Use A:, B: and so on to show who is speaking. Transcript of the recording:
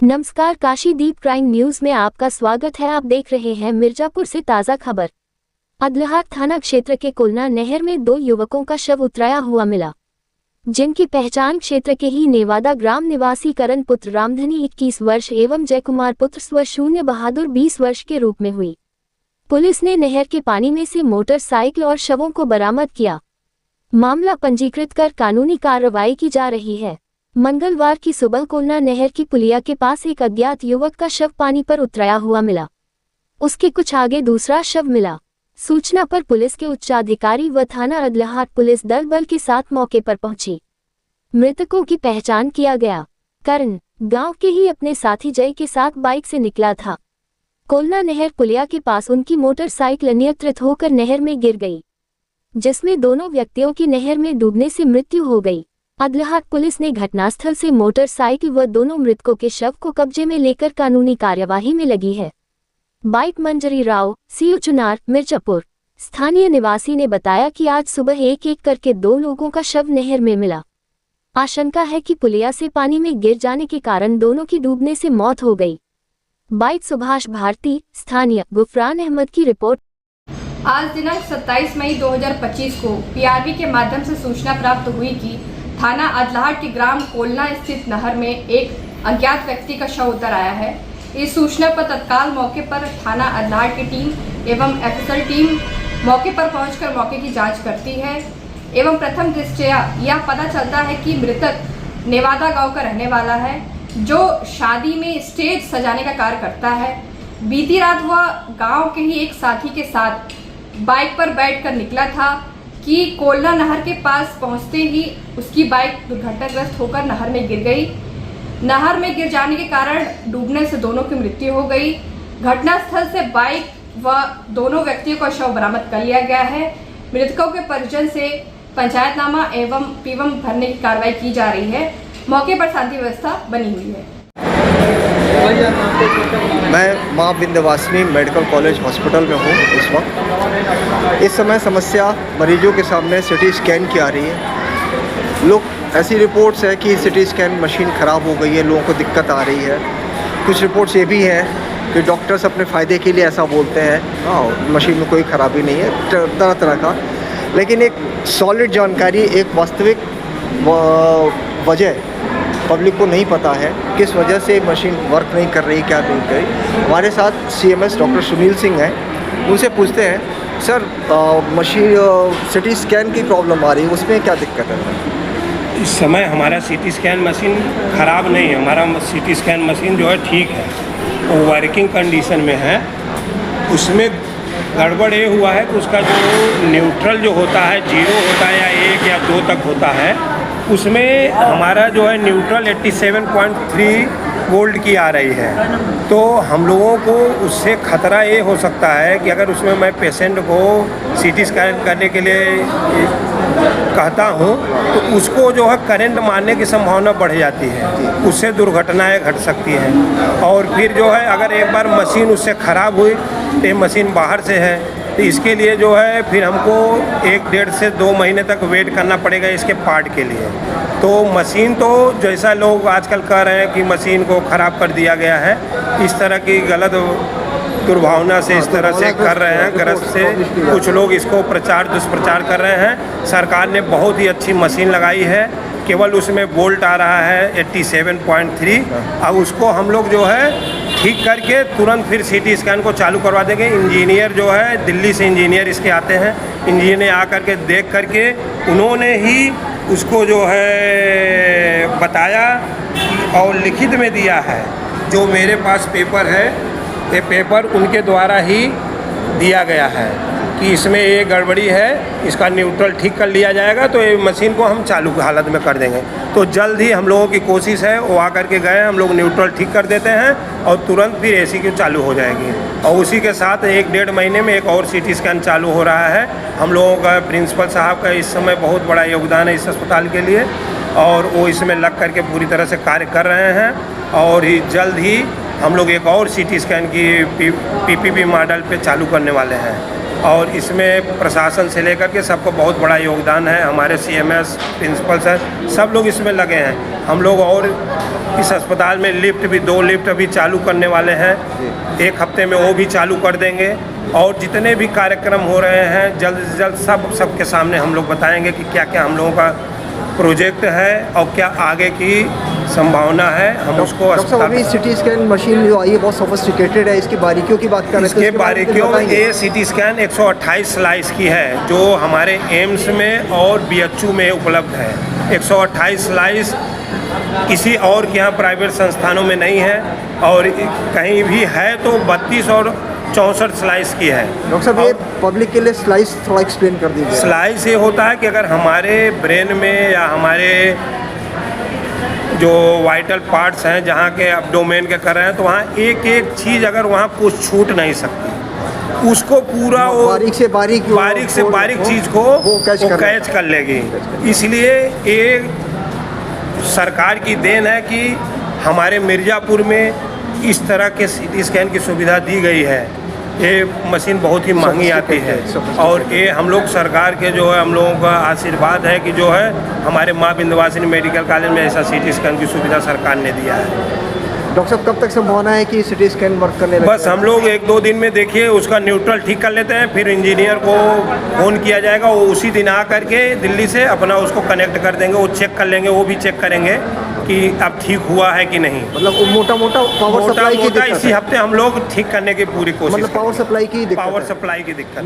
A: नमस्कार, काशीदीप crime news में आपका स्वागत है। आप देख रहे हैं मिर्जापुर से ताज़ा खबर। अदलहाट थाना क्षेत्र के कोलना नहर में 2 युवकों का शव उतराया हुआ मिला, जिनकी पहचान क्षेत्र के ही नेवादा ग्राम निवासी करण पुत्र रामधनी 21 वर्ष एवं जयकुमार पुत्र स्वशून्य बहादुर 20 वर्ष के रूप में हुई। पुलिस ने नहर के पानी में से मोटरसाइकिल और शवों को बरामद किया। मामला पंजीकृत कर कानूनी कार्रवाई की जा रही है। मंगलवार की सुबह कोलना नहर की पुलिया के पास एक अज्ञात युवक का शव पानी पर उतराया हुआ मिला। उसके कुछ आगे दूसरा शव मिला। सूचना पर पुलिस के उच्चाधिकारी व थाना अदलहाट पुलिस दल बल के साथ मौके पर पहुंची। मृतकों की पहचान किया गया। करण गांव के ही अपने साथी जय के साथ बाइक से निकला था। कोलना नहर पुलिया के पास उनकी मोटरसाइकिल अनियंत्रित होकर नहर में गिर गई, जिसमें दोनों व्यक्तियों की नहर में डूबने से मृत्यु हो गई। अदलहाट पुलिस ने घटनास्थल से मोटरसाइकिल व दोनों मृतकों के शव को कब्जे में लेकर कानूनी कार्यवाही में लगी है। बाइट मंजरी राव, सीओ चुनार, मिर्जापुर। स्थानीय निवासी ने बताया कि आज सुबह एक एक करके 2 लोगों का शव नहर में मिला। आशंका है कि पुलिया से पानी में गिर जाने के कारण दोनों की डूबने से मौत हो गई। बाइट सुभाष भारती, स्थानीय। गुफरान अहमद की रिपोर्ट।
B: आज दिनांक 27 मई 2025 को पीआरबी के माध्यम से सूचना प्राप्त हुई कि थाना अदलहाट के ग्राम कोलना स्थित नहर में एक अज्ञात व्यक्ति का शव उतर आया है। इस सूचना पर तत्काल मौके पर थाना अदलहाट की टीम एवं एफएसएल टीम मौके पर पहुंचकर मौके की जांच करती है एवं प्रथम दृष्टया यह पता चलता है कि मृतक नेवादा गांव का रहने वाला है, जो शादी में स्टेज सजाने का कार्य करता है। बीती रात वह गाँव के ही एक साथी के साथ बाइक पर बैठकर निकला था कि कोलना नहर के पास पहुंचते ही उसकी बाइक दुर्घटनाग्रस्त होकर नहर में गिर गई। नहर में गिर जाने के कारण डूबने से दोनों की मृत्यु हो गई। घटनास्थल से बाइक व दोनों व्यक्तियों का शव बरामद कर लिया गया है। मृतकों के परिजन से पंचायतनामा एवं पीवम भरने की कार्रवाई की जा रही है। मौके पर शांति व्यवस्था बनी हुई है।
C: मैं माँ विंध्यवासिनी मेडिकल कॉलेज हॉस्पिटल में हूँ इस वक्त। इस समय समस्या मरीजों के सामने सिटी स्कैन की आ रही है। लोग ऐसी रिपोर्ट्स है कि सिटी स्कैन मशीन ख़राब हो गई है, लोगों को दिक्कत आ रही है। कुछ रिपोर्ट्स ये भी हैं कि डॉक्टर्स अपने फ़ायदे के लिए ऐसा बोलते हैं, हाँ मशीन में कोई ख़राबी नहीं है, तरह तरह का। लेकिन एक सॉलिड जानकारी, एक वास्तविक वजह पब्लिक को नहीं पता है, किस वजह से मशीन वर्क नहीं कर रही, क्या नहीं कर रही। हमारे साथ सीएमएस डॉक्टर सुनील सिंह हैं। उनसे पूछते हैं, सर मशीन सिटी स्कैन की प्रॉब्लम आ रही है, उसमें क्या दिक्कत है?
D: इस समय हमारा सिटी स्कैन मशीन ख़राब नहीं है। हमारा सिटी स्कैन मशीन जो है ठीक है, वो वर्किंग कंडीशन में है। उसमें गड़बड़ ये हुआ है कि उसका जो न्यूट्रल जो होता है 0 होता है या 1 या 2 तक होता है, उसमें हमारा जो है न्यूट्रल 87.3 वोल्ट की आ रही है। तो हम लोगों को उससे ख़तरा ये हो सकता है कि अगर उसमें मैं पेशेंट को सीटी स्कैन करने के लिए कहता हूँ तो उसको जो है करंट मारने की संभावना बढ़ जाती है, उससे दुर्घटनाएं घट सकती हैं। और फिर जो है अगर एक बार मशीन उससे ख़राब हुई तो ये मशीन बाहर से है, तो इसके लिए जो है फिर हमको 1 से 2 महीने तक वेट करना पड़ेगा इसके पार्ट के लिए। तो मशीन तो जैसा लोग आजकल कह रहे हैं कि मशीन को ख़राब कर दिया गया है, इस तरह की गलत दुर्भावना से इस तरह से कर रहे हैं, गलत से कुछ लोग इसको दुष्प्रचार कर रहे हैं। सरकार ने बहुत ही अच्छी मशीन लगाई है, केवल उसमें वोल्ट आ रहा है 87.3। अब उसको हम लोग जो है ठीक करके तुरंत फिर सीटी स्कैन को चालू करवा देंगे। इंजीनियर जो है दिल्ली से इंजीनियर इसके आते हैं, इंजीनियर आकर के देख करके उन्होंने ही उसको जो है बताया और लिखित में दिया है। जो मेरे पास पेपर है, ये पेपर उनके द्वारा ही दिया गया है कि इसमें ये गड़बड़ी है, इसका न्यूट्रल ठीक कर लिया जाएगा तो ये मशीन को हम चालू हालत में कर देंगे। तो जल्द ही हम लोगों की कोशिश है, वो आकर के गए, हम लोग न्यूट्रल ठीक कर देते हैं और तुरंत फिर एसी की चालू हो जाएगी। और उसी के साथ 1-1.5 महीने में एक और सीटी स्कैन चालू हो रहा है। हम लोगों का प्रिंसिपल साहब का इस समय बहुत बड़ा योगदान है इस अस्पताल के लिए, और वो इसमें लग करके पूरी तरह से कार्य कर रहे हैं। और जल्द ही हम लोग एक और सीटी स्कैन की पीपीपी मॉडल पे चालू करने वाले हैं। और इसमें प्रशासन से लेकर के सबको बहुत बड़ा योगदान है। हमारे सीएमएस, प्रिंसिपल सर, सब लोग इसमें लगे हैं। हम लोग और इस अस्पताल में लिफ्ट भी 2 लिफ्ट अभी चालू करने वाले हैं, एक हफ्ते में वो भी चालू कर देंगे। और जितने भी कार्यक्रम हो रहे हैं जल्द से जल्द सबके सामने हम लोग बताएंगे कि क्या क्या हम लोगों का प्रोजेक्ट है और क्या आगे की संभावना है। हम उसको
C: डॉक्टर साहब, अभी सिटी स्कैन मशीन जो आई है बहुत सोफिस्टिकेटेड है, इसकी बारीकियों की बात कर रहे थे,
D: इसके बारीकियों में ये सिटी स्कैन 128 स्लाइस की है जो हमारे एम्स में और BHU में उपलब्ध है। 128 स्लाइस किसी और के यहाँ प्राइवेट संस्थानों में नहीं है, और कहीं भी है तो 32 और 64 स्लाइस की है।
C: डॉक्टर साहब, ये पब्लिक के लिए स्लाइस थोड़ा एक्सप्लेन कर दीजिए।
D: स्लाइस ये होता है कि अगर हमारे ब्रेन में या हमारे जो वाइटल पार्ट्स हैं जहाँ के एब्डोमेन के कर रहे हैं, तो वहाँ एक एक चीज़ अगर वहाँ कुछ छूट नहीं सकती, उसको पूरा वो बारीक से बारीक चीज़ को वो कैच कर लेगी। इसलिए ये सरकार की देन है कि हमारे मिर्ज़ापुर में इस तरह के सिटी स्कैन की सुविधा दी गई है। ये मशीन बहुत ही महंगी आती है, और ये हम लोग सरकार के जो है हम लोगों का आशीर्वाद है कि जो है हमारे माँ विंध्यवासिनी मेडिकल कॉलेज में ऐसा सिटी स्कैन की सुविधा सरकार ने दिया है।
C: डॉक्टर साहब, कब तक संभावना है कि सिटी स्कैन वर्क करने लगे?
D: बस हम लोग 1-2 दिन में देखिए उसका न्यूट्रल ठीक कर लेते हैं, फिर इंजीनियर को फ़ोन किया जाएगा, वो उसी दिन आ करके दिल्ली से अपना उसको कनेक्ट कर देंगे, वो चेक कर लेंगे, वो भी चेक करेंगे कि अब ठीक हुआ है कि नहीं।
C: मतलब मोटा पावर सप्लाई की दिक्कत
D: इसी हफ्ते हम लोग ठीक करने की पूरी कोशिश,
C: मतलब पावर सप्लाई की दिक्कत।
D: पावर सप्लाई की दिक्कत।